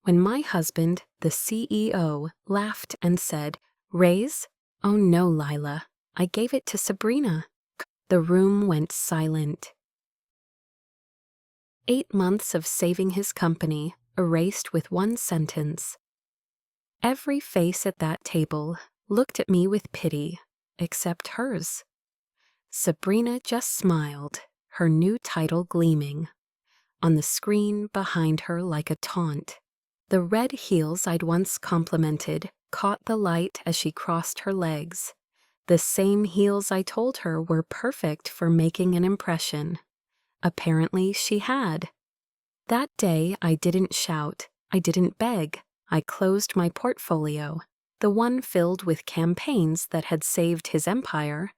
when my husband, the CEO, laughed and said, "Raise? Oh no, Lila. I gave it to Sabrina." The room went silent. 8 months of saving his company, erased with one sentence. Every face at that table looked at me with pity, except hers. Sabrina just smiled, her new title gleaming on the screen behind her like a taunt. The red heels I'd once complimented caught the light as she crossed her legs, the same heels I told her were perfect for making an impression. Apparently she had. That day I didn't shout, I didn't beg. I closed my portfolio, the one filled with campaigns that had saved his empire,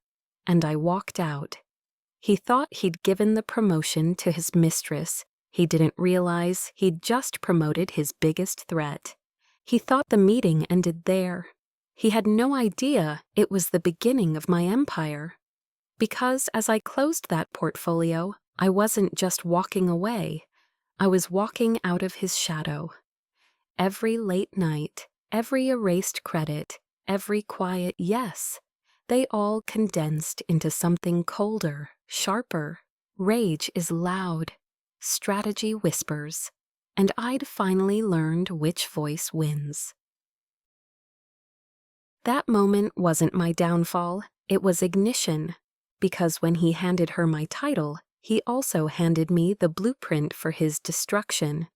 and I walked out. He thought he'd given the promotion to his mistress. He didn't realize he'd just promoted his biggest threat. He thought the meeting ended there. He had no idea it was the beginning of my empire. Because as I closed that portfolio, I wasn't just walking away. I was walking out of his shadow. Every late night, every erased credit, every quiet yes, they all condensed into something colder, sharper. Rage is loud. Strategy whispers. And I'd finally learned which voice wins. That moment wasn't my downfall, it was ignition. Because when he handed her my title, he also handed me the blueprint for his destruction.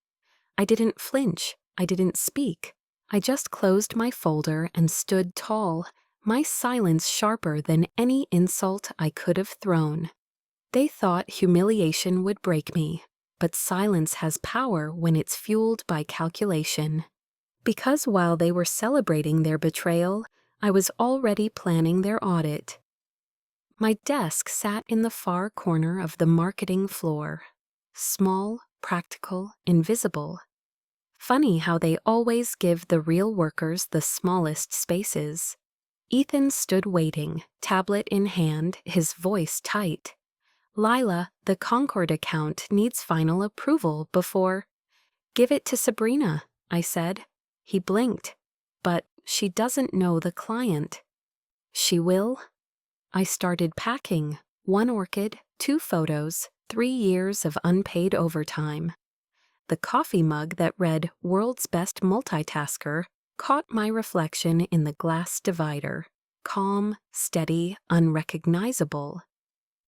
I didn't flinch. I didn't speak. I just closed my folder and stood tall, my silence sharper than any insult I could have thrown. They thought humiliation would break me, but silence has power when it's fueled by calculation. Because while they were celebrating their betrayal, I was already planning their audit. My desk sat in the far corner of the marketing floor. Small, practical, invisible. Funny how they always give the real workers the smallest spaces. Ethan stood waiting, tablet in hand, his voice tight. "Lila, the Concord account needs final approval before—" "Give it to Sabrina," I said. He blinked. "But she doesn't know the client." "She will?" I started packing. 1 orchid, 2 photos, 3 years of unpaid overtime. The coffee mug that read "World's Best Multitasker" caught my reflection in the glass divider. Calm, steady, unrecognizable.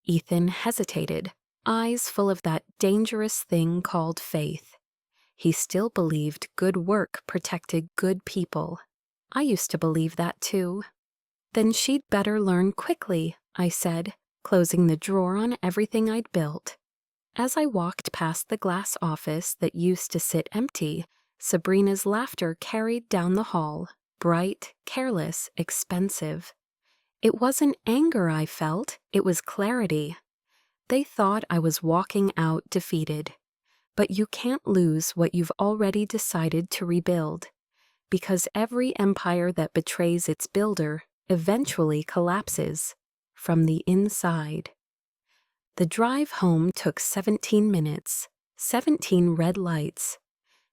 Ethan hesitated, eyes full of that dangerous thing called faith. He still believed good work protected good people. I used to believe that too. "Then she'd better learn quickly," I said, closing the drawer on everything I'd built. As I walked past the glass office that used to sit empty, Sabrina's laughter carried down the hall, bright, careless, expensive. It wasn't anger I felt, it was clarity. They thought I was walking out defeated. But you can't lose what you've already decided to rebuild, because every empire that betrays its builder eventually collapses from the inside. The drive home took 17 minutes, 17 red lights,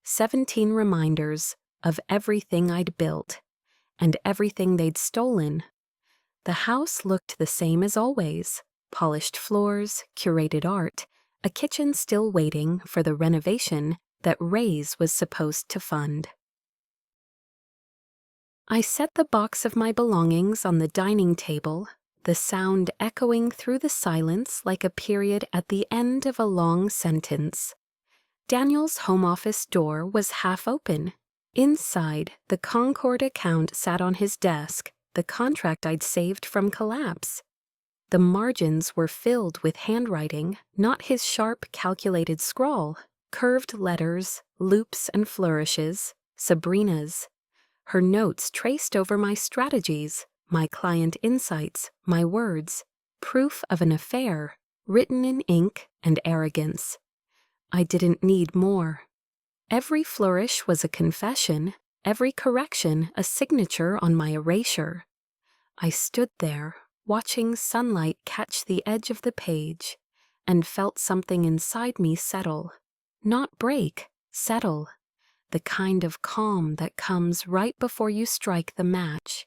17 reminders of everything I'd built and everything they'd stolen. The house looked the same as always: polished floors, curated art, a kitchen still waiting for the renovation that Ray's was supposed to fund. I set the box of my belongings on the dining table, the sound echoing through the silence like a period at the end of a long sentence. Daniel's home office door was half open. Inside, the Concord account sat on his desk, the contract I'd saved from collapse. The margins were filled with handwriting, not his sharp, calculated scrawl. Curved letters, loops and flourishes, Sabrina's. Her notes traced over my strategies, my client insights, my words. Proof of an affair, written in ink and arrogance. I didn't need more. Every flourish was a confession, every correction a signature on my erasure. I stood there, watching sunlight catch the edge of the page, and felt something inside me settle. Not break, settle. the kind of calm that comes right before you strike the match.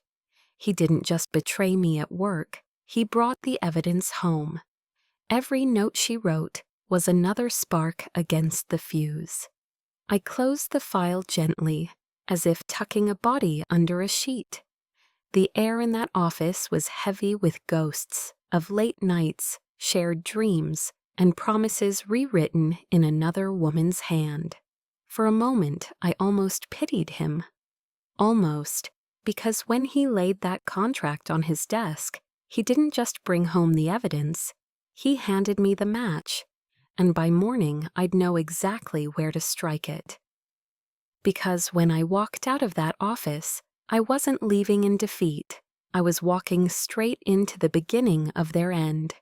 He didn't just betray me at work, he brought the evidence home. Every note she wrote was another spark against the fuse. I closed the file gently, as if tucking a body under a sheet. The air in that office was heavy with ghosts of late nights, shared dreams, and promises rewritten in another woman's hand. For a moment, I almost pitied him. Almost, because when he laid that contract on his desk, he didn't just bring home the evidence, he handed me the match, and by morning I'd know exactly where to strike it. Because when I walked out of that office, I wasn't leaving in defeat. I was walking straight into the beginning of their end.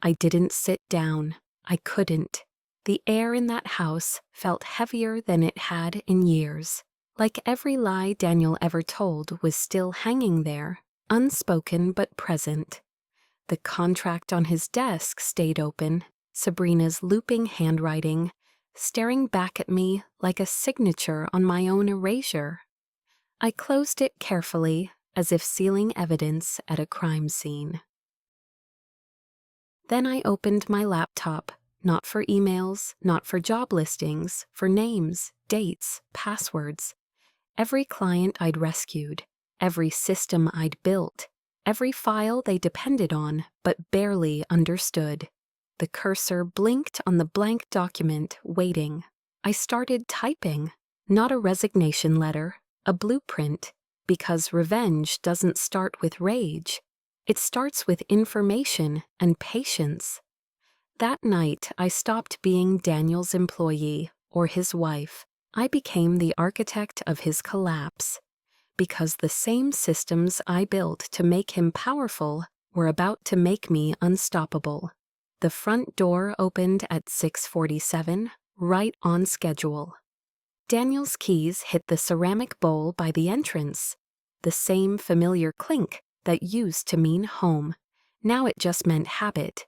I didn't sit down. I couldn't. The air in that house felt heavier than it had in years. Like every lie Daniel ever told was still hanging there, unspoken but present. The contract on his desk stayed open, Sabrina's looping handwriting, staring back at me like a signature on my own erasure. I closed it carefully, as if sealing evidence at a crime scene. Then I opened my laptop, not for emails, not for job listings, for names, dates, passwords. Every client I'd rescued, every system I'd built, every file they depended on but barely understood. The cursor blinked on the blank document, waiting. I started typing, not a resignation letter, a blueprint, because revenge doesn't start with rage. It starts with information and patience. That night, I stopped being Daniel's employee or his wife. I became the architect of his collapse, because the same systems I built to make him powerful were about to make me unstoppable. The front door opened at 6:47, right on schedule. Daniel's keys hit the ceramic bowl by the entrance, the same familiar clink that used to mean home. Now it just meant habit.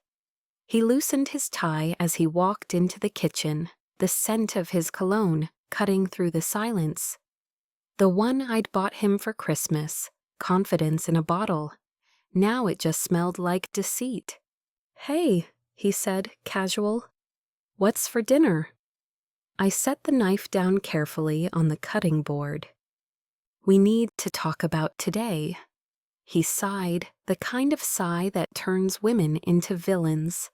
He loosened his tie as he walked into the kitchen, the scent of his cologne cutting through the silence. The one I'd bought him for Christmas, confidence in a bottle. Now it just smelled like deceit. "Hey," he said, casual. "What's for dinner?" I set the knife down carefully on the cutting board. "We need to talk about today." He sighed, the kind of sigh that turns women into villains.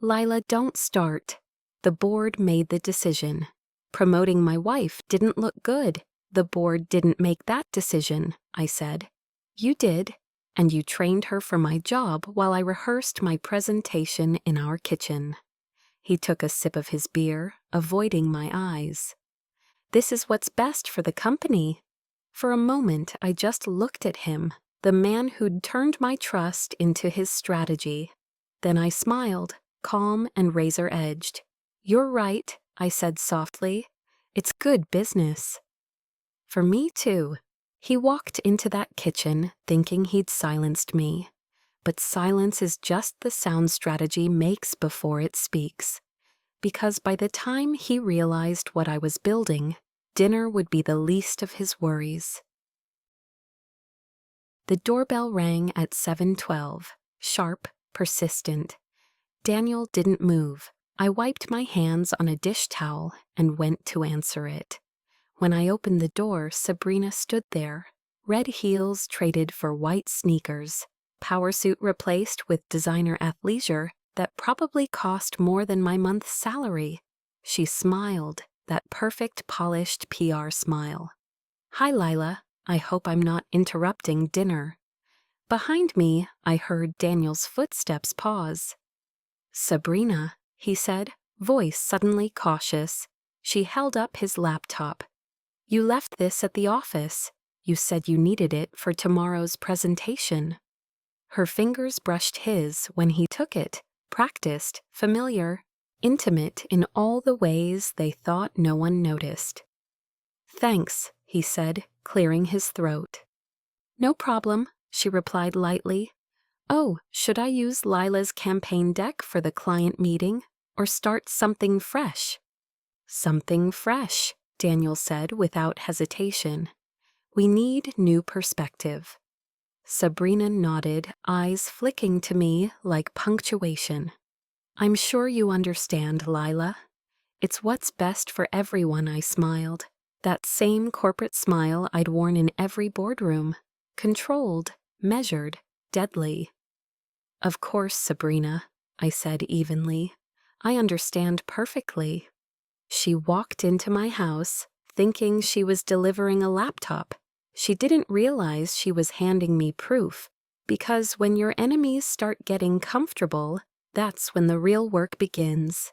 "Lila, don't start. The board made the decision. Promoting my wife didn't look good. The board didn't make that decision," I said. "You did, and you trained her for my job while I rehearsed my presentation in our kitchen." He took a sip of his beer, avoiding my eyes. "This is what's best for the company." For a moment, I just looked at him, the man who'd turned my trust into his strategy. Then I smiled, calm and razor-edged. "You're right," I said softly. "It's good business." "For me, too." He walked into that kitchen thinking he'd silenced me. But silence is just the sound strategy makes before it speaks. Because by the time he realized what I was building, dinner would be the least of his worries. The doorbell rang at 7:12, sharp, persistent. Daniel didn't move. I wiped my hands on a dish towel and went to answer it. When I opened the door, Sabrina stood there, red heels traded for white sneakers, power suit replaced with designer athleisure that probably cost more than my month's salary. She smiled, that perfect polished PR smile. "Hi, Lila. I hope I'm not interrupting dinner." Behind me, I heard Daniel's footsteps pause. "Sabrina," he said, voice suddenly cautious. She held up his laptop. "You left this at the office. You said you needed it for tomorrow's presentation." Her fingers brushed his when he took it, practiced, familiar, intimate in all the ways they thought no one noticed. "Thanks," he said, clearing his throat. "No problem," she replied lightly. "Oh, should I use Lila's campaign deck for the client meeting, or start something fresh?" "Something fresh," Daniel said without hesitation. We need new perspective. Sabrina nodded, eyes flicking to me like punctuation. I'm sure you understand, Lila. It's what's best for everyone, I smiled. That same corporate smile I'd worn in every boardroom. Controlled, measured, deadly. Of course, Sabrina, I said evenly. I understand perfectly. She walked into my house, thinking she was delivering a laptop. She didn't realize she was handing me proof, because when your enemies start getting comfortable, that's when the real work begins.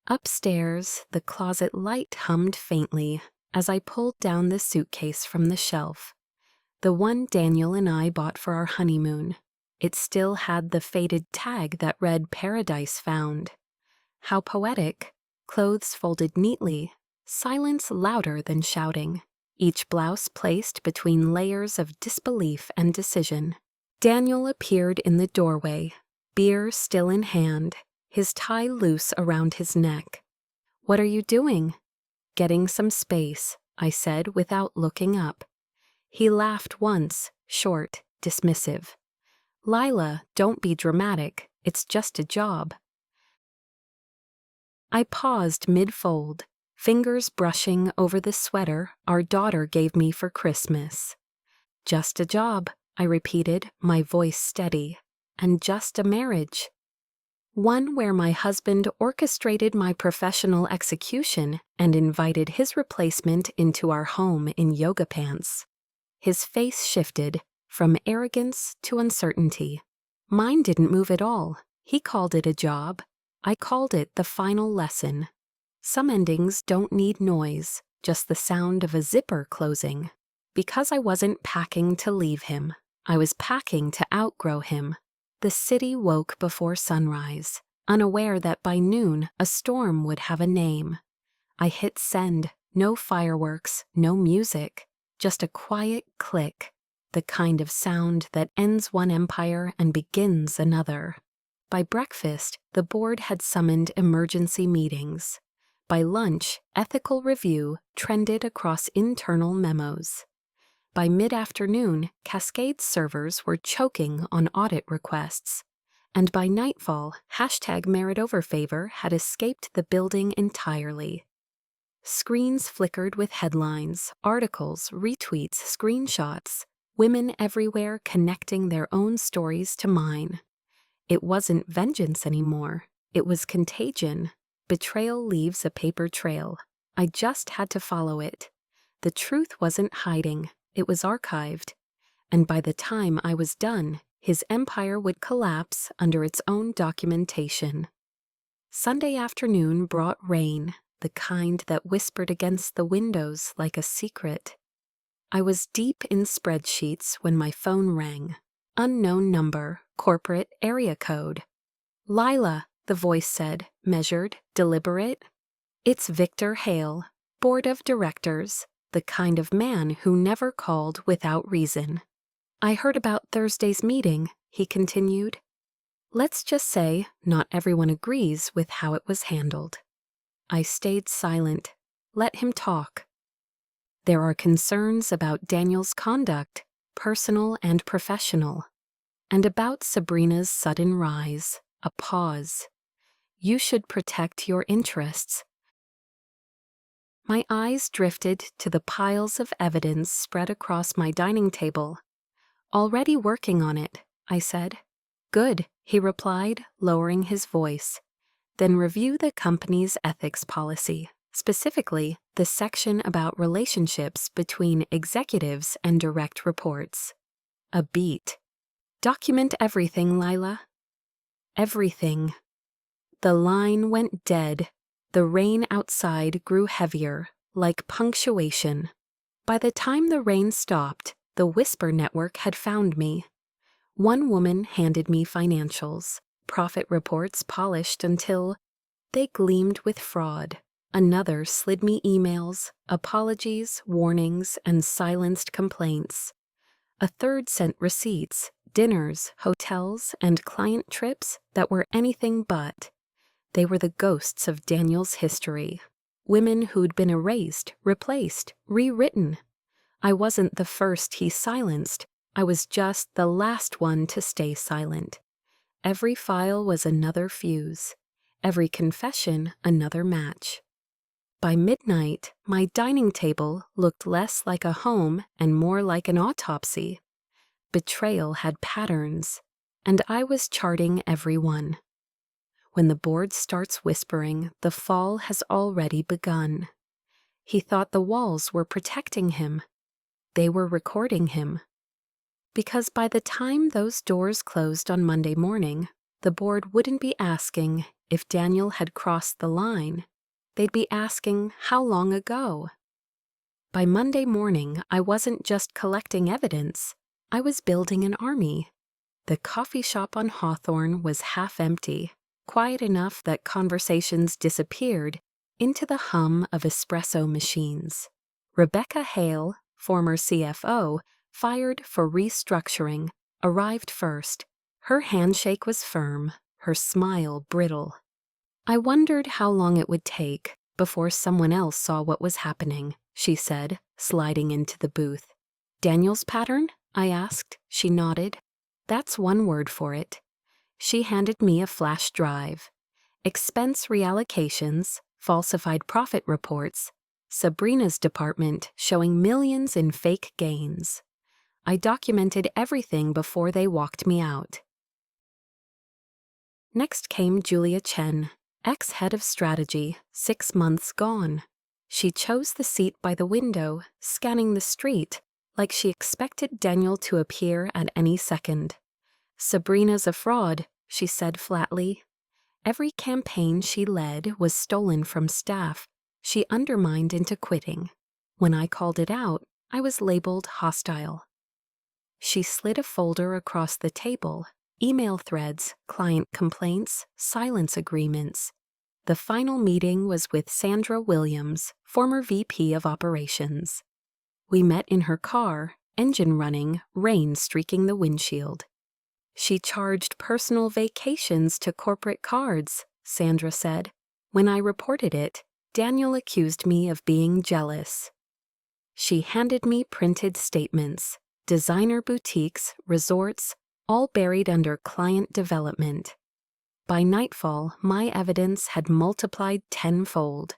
Upstairs, the closet light hummed faintly as I pulled down the suitcase from the shelf. The one Daniel and I bought for our honeymoon. It still had the faded tag that read Paradise Found. How poetic. Clothes folded neatly, silence louder than shouting, each blouse placed between layers of disbelief and decision. Daniel appeared in the doorway, beer still in hand, his tie loose around his neck. What are you doing? Getting some space, I said without looking up. He laughed once, short, dismissive. Lila, don't be dramatic, it's just a job. I paused mid-fold, fingers brushing over the sweater our daughter gave me for Christmas. Just a job, I repeated, my voice steady, and just a marriage. One where my husband orchestrated my professional execution and invited his replacement into our home in yoga pants. His face shifted from arrogance to uncertainty. Mine didn't move at all. He called it a job. I called it the final lesson. Some endings don't need noise, just the sound of a zipper closing. Because I wasn't packing to leave him, I was packing to outgrow him. The city woke before sunrise, unaware that by noon a storm would have a name. I hit send, no fireworks, no music, just a quiet click, the kind of sound that ends one empire and begins another. By breakfast, the board had summoned emergency meetings. By lunch, ethical review trended across internal memos. By mid-afternoon, Cascade servers were choking on audit requests. And by nightfall, #MeritOverFavor had escaped the building entirely. Screens flickered with headlines, articles, retweets, screenshots, women everywhere connecting their own stories to mine. It wasn't vengeance anymore. It was contagion. Betrayal leaves a paper trail. I just had to follow it. The truth wasn't hiding. It was archived. And by the time I was done, his empire would collapse under its own documentation. Sunday afternoon brought rain, the kind that whispered against the windows like a secret. I was deep in spreadsheets when my phone rang. Unknown number, corporate area code. Lila, the voice said, measured, deliberate. It's Victor Hale, board of directors, the kind of man who never called without reason. I heard about Thursday's meeting, he continued. Let's just say not everyone agrees with how it was handled. I stayed silent. Let him talk. There are concerns about Daniel's conduct, personal and professional, and about Sabrina's sudden rise, a pause. You should protect your interests. My eyes drifted to the piles of evidence spread across my dining table. Already working on it, I said. Good, he replied, lowering his voice. Then review the company's ethics policy, specifically the section about relationships between executives and direct reports. A beat. Document everything, Lila. Everything. The line went dead. The rain outside grew heavier, like punctuation. By the time the rain stopped, the Whisper Network had found me. One woman handed me financials, profit reports polished until they gleamed with fraud. Another slid me emails, apologies, warnings, and silenced complaints. A third sent receipts, dinners, hotels, and client trips that were anything but. They were the ghosts of Daniel's history. Women who'd been erased, replaced, rewritten. I wasn't the first he silenced. I was just the last one to stay silent. Every file was another fuse. Every confession another match. By midnight, my dining table looked less like a home and more like an autopsy. Betrayal had patterns, and I was charting every one. When the board starts whispering, the fall has already begun. He thought the walls were protecting him. They were recording him. Because by the time those doors closed on Monday morning, the board wouldn't be asking if Daniel had crossed the line. They'd be asking how long ago. By Monday morning, I wasn't just collecting evidence. I was building an army. The coffee shop on Hawthorne was half empty, quiet enough that conversations disappeared into the hum of espresso machines. Rebecca Hale, former CFO, fired for restructuring, arrived first. Her handshake was firm, her smile brittle. I wondered how long it would take before someone else saw what was happening, she said, sliding into the booth. Daniel's pattern? I asked. She nodded. That's one word for it. She handed me a flash drive. Expense reallocations, falsified profit reports, Sabrina's department showing millions in fake gains. I documented everything before they walked me out. Next came Julia Chen, ex-head of strategy, 6 months gone. She chose the seat by the window, scanning the street, like she expected Daniel to appear at any second. Sabrina's a fraud, she said flatly. Every campaign she led was stolen from staff. She undermined into quitting. When I called it out, I was labeled hostile. She slid a folder across the table. Email threads, client complaints, silence agreements. The final meeting was with Sandra Williams, former VP of Operations. We met in her car, engine running, rain streaking the windshield. She charged personal vacations to corporate cards, Sandra said. When I reported it, Daniel accused me of being jealous. She handed me printed statements, designer boutiques, resorts, all buried under client development. By nightfall, my evidence had multiplied tenfold.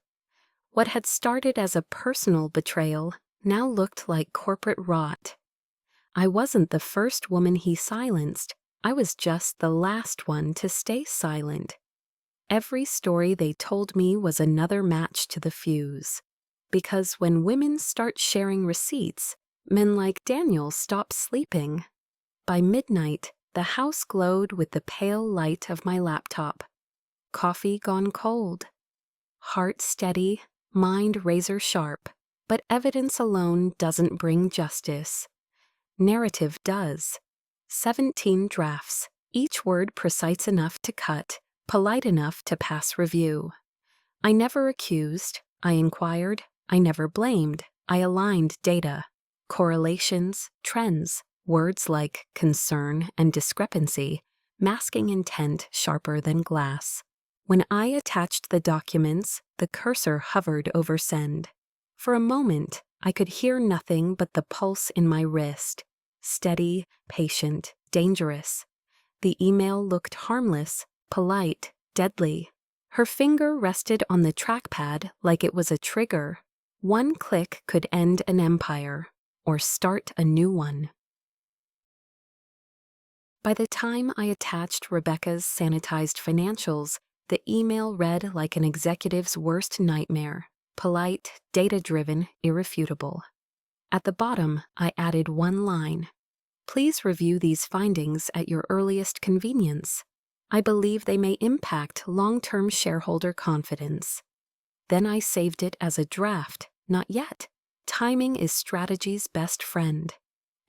What had started as a personal betrayal now looked like corporate rot. I wasn't the first woman he silenced. I was just the last one to stay silent. Every story they told me was another match to the fuse. Because when women start sharing receipts, men like Daniel stop sleeping. By midnight, the house glowed with the pale light of my laptop. Coffee gone cold. Heart steady, mind razor sharp, but evidence alone doesn't bring justice. Narrative does. 17 drafts, each word precise enough to cut, polite enough to pass review. I never accused, I inquired, I never blamed, I aligned data, correlations, trends, words like concern and discrepancy, masking intent sharper than glass. When I attached the documents, the cursor hovered over send. For a moment, I could hear nothing but the pulse in my wrist. Steady, patient, dangerous. The email looked harmless, polite, deadly. Her finger rested on the trackpad like it was a trigger. One click could end an empire, or start a new one. By the time I attached Rebecca's sanitized financials, the email read like an executive's worst nightmare. Polite, data-driven, irrefutable. At the bottom, I added one line. Please review these findings at your earliest convenience. I believe they may impact long-term shareholder confidence. Then I saved it as a draft. Not yet. Timing is strategy's best friend.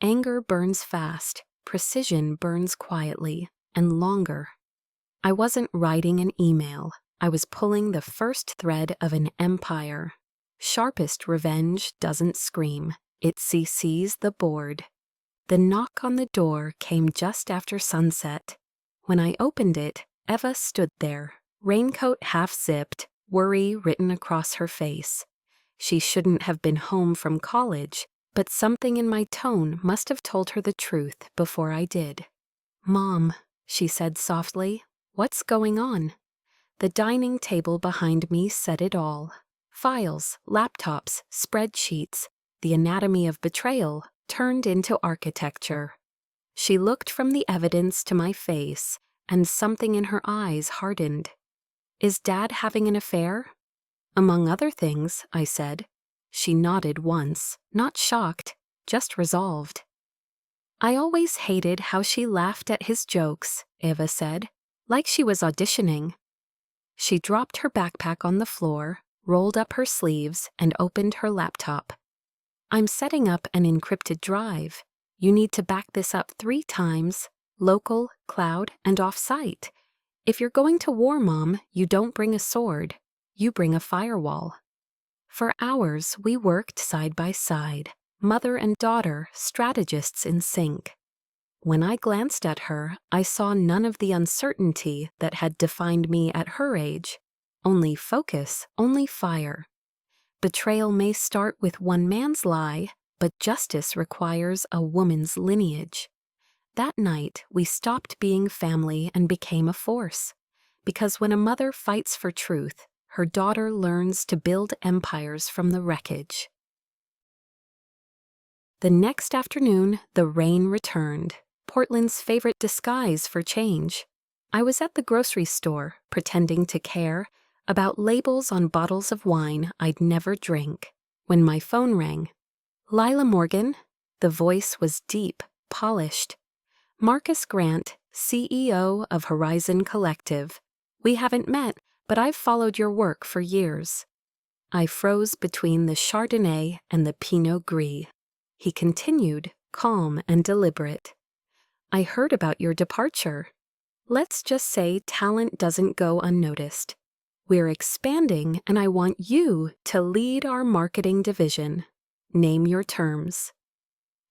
Anger burns fast. Precision burns quietly and longer. I wasn't writing an email. I was pulling the first thread of an empire. Sharpest revenge doesn't scream. It CCs the board. The knock on the door came just after sunset. When I opened it, Eva stood there, raincoat half-zipped, worry written across her face. She shouldn't have been home from college, but something in my tone must have told her the truth before I did. "Mom," she said softly, "what's going on?" The dining table behind me said it all. Files, laptops, spreadsheets, the anatomy of betrayal turned into architecture. She looked from the evidence to my face, and something in her eyes hardened. "Is Dad having an affair?" "Among other things," I said. She nodded once, not shocked, just resolved. "I always hated how she laughed at his jokes," Eva said, like she was auditioning. She dropped her backpack on the floor, rolled up her sleeves, and opened her laptop. "I'm setting up an encrypted drive. You need to back this up 3 times, local, cloud, and off-site. If you're going to war, Mom, you don't bring a sword. You bring a firewall." For hours, we worked side by side, mother and daughter, strategists in sync. When I glanced at her, I saw none of the uncertainty that had defined me at her age. Only focus, only fire. Betrayal may start with one man's lie, but justice requires a woman's lineage. That night, we stopped being family and became a force. Because when a mother fights for truth, her daughter learns to build empires from the wreckage. The next afternoon, the rain returned, Portland's favorite disguise for change. I was at the grocery store, pretending to care about labels on bottles of wine I'd never drink, when my phone rang. "Lila Morgan?" The voice was deep, polished. "Marcus Grant, CEO of Horizon Collective. We haven't met, but I've followed your work for years." I froze between the Chardonnay and the Pinot Gris. He continued, calm and deliberate. "I heard about your departure. Let's just say talent doesn't go unnoticed. We're expanding, and I want you to lead our marketing division. Name your terms."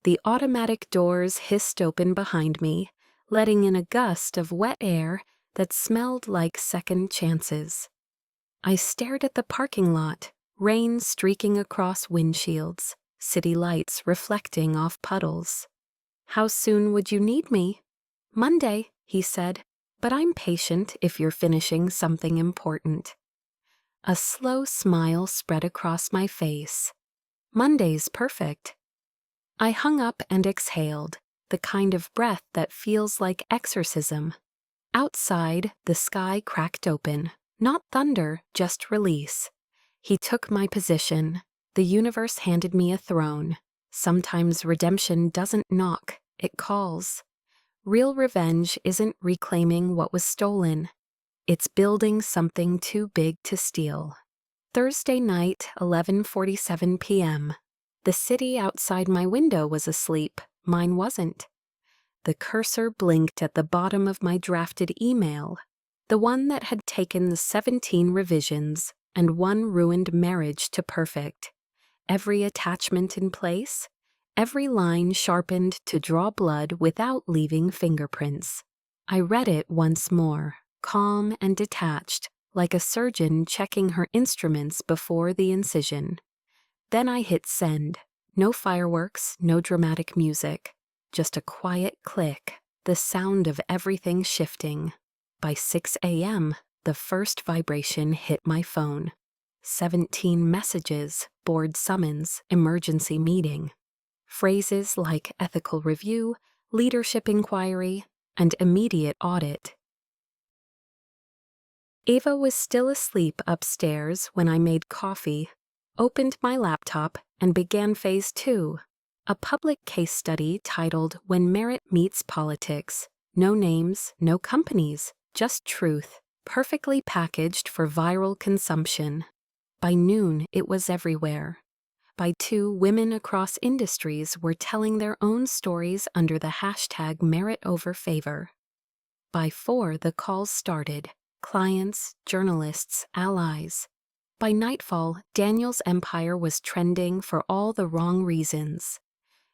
The automatic doors hissed open behind me, letting in a gust of wet air that smelled like second chances. I stared at the parking lot, rain streaking across windshields, city lights reflecting off puddles. "How soon would you need me?" "Monday," he said, "but I'm patient if you're finishing something important." A slow smile spread across my face. "Monday's perfect." I hung up and exhaled, the kind of breath that feels like exorcism. Outside, the sky cracked open. Not thunder, just release. He took my position. The universe handed me a throne. Sometimes redemption doesn't knock, it calls. Real revenge isn't reclaiming what was stolen. It's building something too big to steal. Thursday night, 11:47 p.m. The city outside my window was asleep. Mine wasn't. The cursor blinked at the bottom of my drafted email, the one that had taken the 17 revisions and one ruined marriage to perfect. Every attachment in place, every line sharpened to draw blood without leaving fingerprints. I read it once more, calm and detached, like a surgeon checking her instruments before the incision. Then I hit send. No fireworks, no dramatic music. Just a quiet click, the sound of everything shifting. By 6 a.m., the first vibration hit my phone. 17 messages, board summons, emergency meeting. Phrases like ethical review, leadership inquiry, and immediate audit. Ava was still asleep upstairs when I made coffee, opened my laptop, and began phase 2, a public case study titled "When Merit Meets Politics." No names, no companies, just truth, perfectly packaged for viral consumption. By noon, it was everywhere. By 2, women across industries were telling their own stories under the hashtag merit over favor. By 4, the calls started. Clients, journalists, allies. By nightfall, Daniel's empire was trending for all the wrong reasons.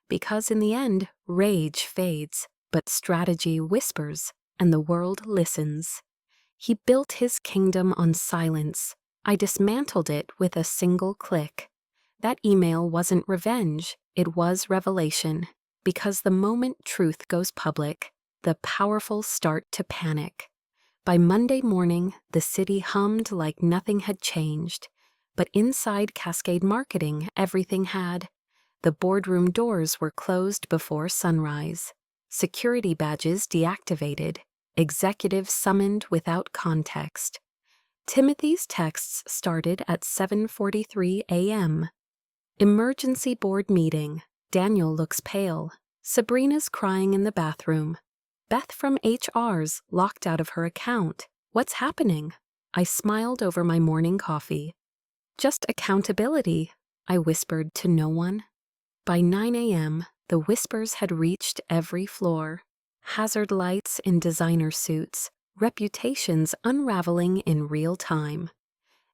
Because in the end, rage fades, but strategy whispers, and the world listens. He built his kingdom on silence, I dismantled it with a single click. That email wasn't revenge, it was revelation. Because the moment truth goes public, the powerful start to panic. By Monday morning, the city hummed like nothing had changed. But inside Cascade Marketing, everything had. The boardroom doors were closed before sunrise. Security badges deactivated. Executives summoned without context. Timothy's texts started at 7:43 a.m. Emergency board meeting. Daniel looks pale. Sabrina's crying in the bathroom. Beth from HR's locked out of her account. What's happening? I smiled over my morning coffee. Just accountability, I whispered to no one. By 9 a.m., the whispers had reached every floor. Hazard lights in designer suits, reputations unraveling in real time.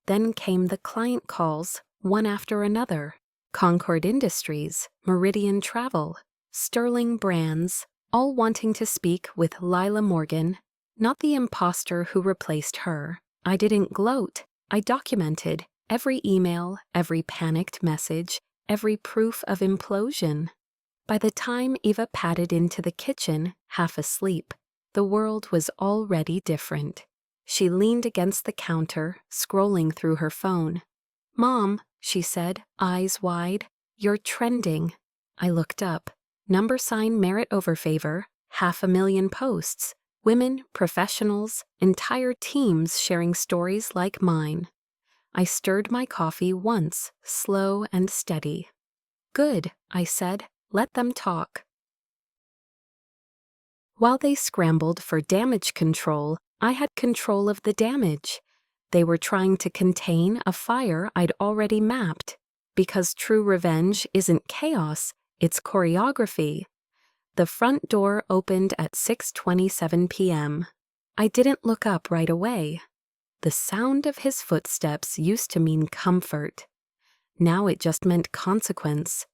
Then came the client calls, one after another. Concord Industries, Meridian Travel, Sterling Brands, all wanting to speak with Lila Morgan, not the imposter who replaced her. I didn't gloat. I documented every email, every panicked message, every proof of implosion. By the time Eva padded into the kitchen, half asleep, the world was already different. She leaned against the counter, scrolling through her phone. "Mom," she said, eyes wide, "you're trending." I looked up. # merit over favor, 500,000 posts. Women, professionals, entire teams sharing stories like mine. I stirred my coffee once, slow and steady. "Good," I said. "Let them talk." While they scrambled for damage control, I had control of the damage. They were trying to contain a fire I'd already mapped. Because true revenge isn't chaos, it's choreography. The front door opened at 6:27 p.m. I didn't look up right away. The sound of his footsteps used to mean comfort. Now it just meant consequence.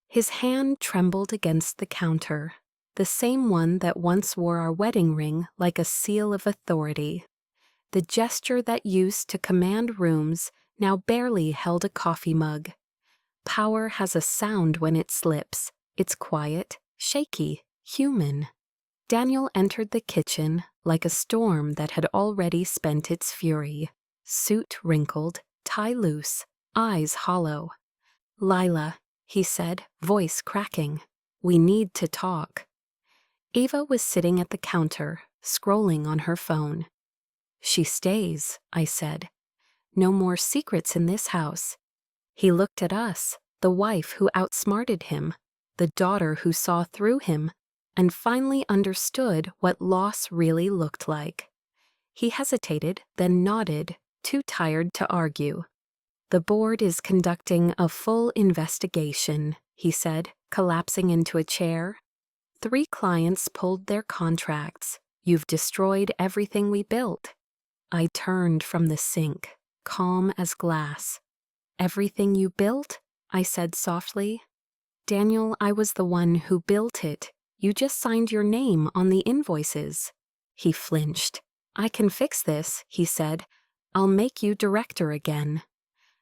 His hand trembled against the counter, the same one that once wore our wedding ring like a seal of authority. The gesture that used to command rooms now barely held a coffee mug. Power has a sound when it slips. It's quiet, shaky, human. Daniel entered the kitchen like a storm that had already spent its fury. Suit wrinkled, tie loose, eyes hollow. "Lila," he said, voice cracking. "We need to talk." Eva was sitting at the counter, scrolling on her phone. "She stays," I said. "No more secrets in this house." He looked at us, the wife who outsmarted him, the daughter who saw through him, and finally understood what loss really looked like. He hesitated, then nodded, too tired to argue. "The board is conducting a full investigation," he said, collapsing into a chair. "3 clients pulled their contracts. You've destroyed everything we built." I turned from the sink, calm as glass. "Everything you built?" I said softly. "Daniel, I was the one who built it. You just signed your name on the invoices." He flinched. "I can fix this," he said. "I'll make you director again."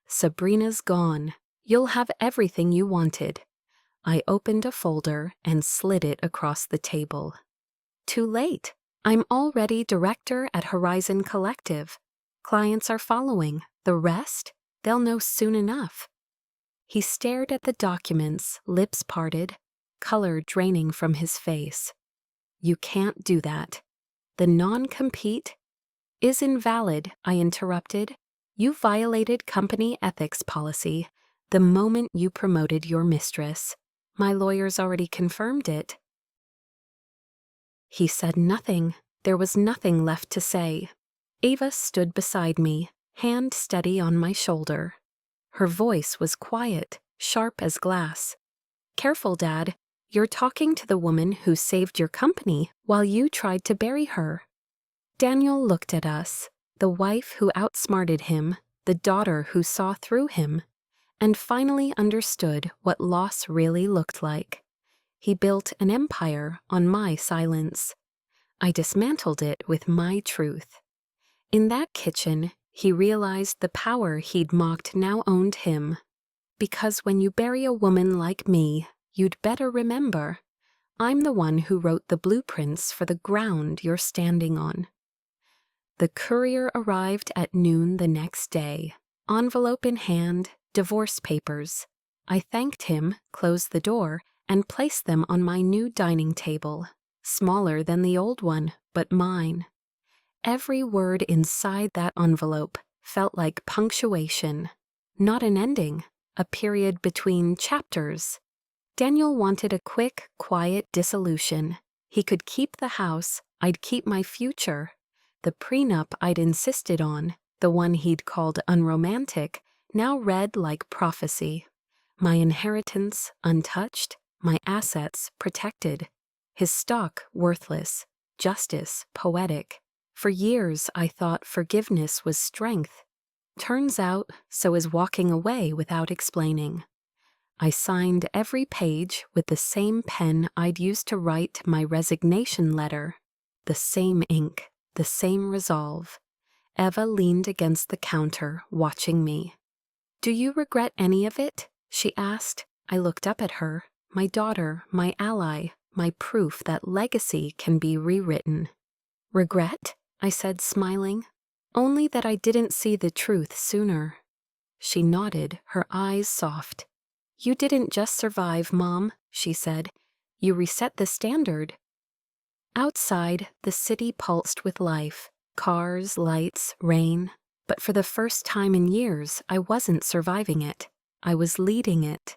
"Sabrina's gone. You'll have everything you wanted." I opened a folder and slid it across the table. "Too late. I'm already director at Horizon Collective. Clients are following. The rest? They'll know soon enough." He stared at the documents, lips parted, color draining from his face. "You can't do that. The non-compete is invalid," I interrupted. "You violated company ethics policy the moment you promoted your mistress. My lawyers already confirmed it." He said nothing. There was nothing left to say. Ava stood beside me, hand steady on my shoulder. Her voice was quiet, sharp as glass. "Careful, Dad. You're talking to the woman who saved your company while you tried to bury her." Daniel looked at us, the wife who outsmarted him, the daughter who saw through him, and finally understood what loss really looked like. He built an empire on my silence. I dismantled it with my truth. In that kitchen, He realized the power he'd mocked now owned him. Because when you bury a woman like me, you'd better remember, I'm the one who wrote the blueprints for the ground you're standing on. The courier arrived at noon the next day, envelope in hand, divorce papers. I thanked him, closed the door, and placed them on my new dining table, smaller than the old one, but mine. Every word inside that envelope felt like punctuation, not an ending, a period between chapters. Daniel wanted a quick, quiet dissolution. He could keep the house, I'd keep my future. The prenup I'd insisted on, the one he'd called unromantic, now read like prophecy. My inheritance untouched, my assets protected. His stock worthless, justice poetic. For years I thought forgiveness was strength. Turns out, so is walking away without explaining. I signed every page with the same pen I'd used to write my resignation letter. The same ink, the same resolve. Eva leaned against the counter, watching me. "Do you regret any of it?" she asked. I looked up at her, my daughter, my ally, my proof that legacy can be rewritten. "Regret?" I said, smiling. "Only that I didn't see the truth sooner." She nodded, her eyes soft. "You didn't just survive, Mom," she said. "You reset the standard." Outside, the city pulsed with life. Cars, lights, rain. But for the first time in years, I wasn't surviving it. I was leading it.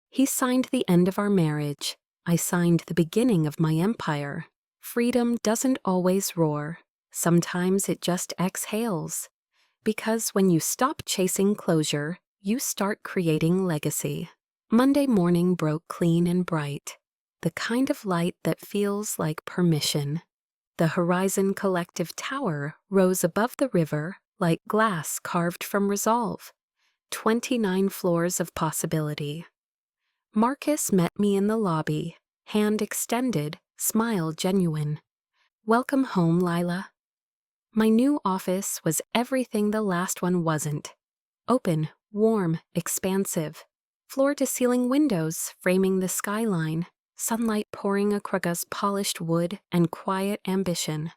He signed the end of our marriage. I signed the beginning of my empire. Freedom doesn't always roar. Sometimes it just exhales. Because when you stop chasing closure, you start creating legacy. Monday morning broke clean and bright. The kind of light that feels like permission. The Horizon Collective Tower rose above the river like glass carved from resolve. 29 floors of possibility. Marcus met me in the lobby, hand extended, smile genuine. "Welcome home, Lila." My new office was everything the last one wasn't. Open, warm, expansive. Floor-to-ceiling windows framing the skyline, sunlight pouring across polished wood and quiet ambition.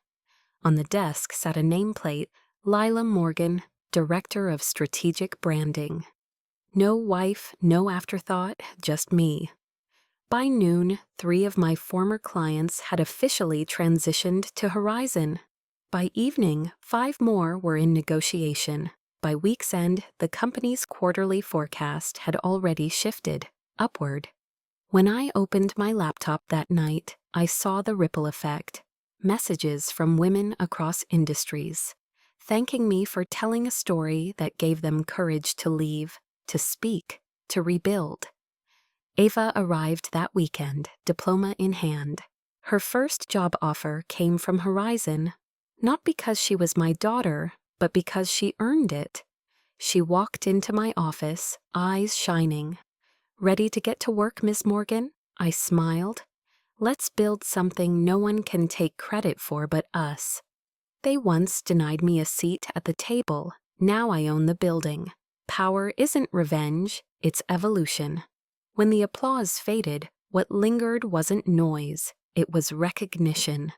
On the desk sat a nameplate, Lila Morgan, Director of Strategic Branding. No wife, no afterthought, just me. By noon, 3 of my former clients had officially transitioned to Horizon. By evening, 5 more were in negotiation. By week's end, the company's quarterly forecast had already shifted upward. When I opened my laptop that night, I saw the ripple effect. Messages from women across industries, thanking me for telling a story that gave them courage to leave, to speak, to rebuild. Ava arrived that weekend, diploma in hand. Her first job offer came from Horizon, not because she was my daughter, but because she earned it. She walked into my office, eyes shining. "Ready to get to work, Miss Morgan?" I smiled. "Let's build something no one can take credit for but us." They once denied me a seat at the table. Now I own the building. Power isn't revenge, it's evolution. When the applause faded, what lingered wasn't noise, it was recognition.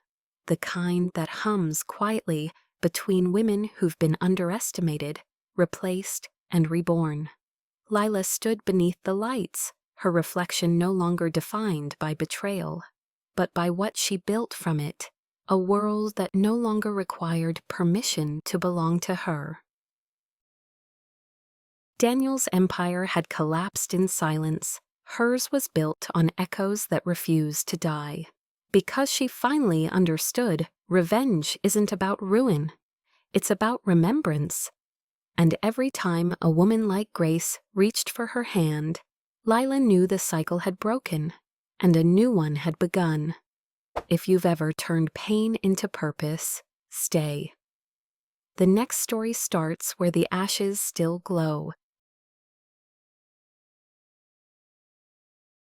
The kind that hums quietly between women who've been underestimated, replaced, and reborn. Lila stood beneath the lights, her reflection no longer defined by betrayal, but by what she built from it, a world that no longer required permission to belong to her. Daniel's empire had collapsed in silence. Hers was built on echoes that refused to die. Because she finally understood, revenge isn't about ruin. It's about remembrance. And every time a woman like Grace reached for her hand, Lila knew the cycle had broken, and a new one had begun. If you've ever turned pain into purpose, stay. The next story starts where the ashes still glow,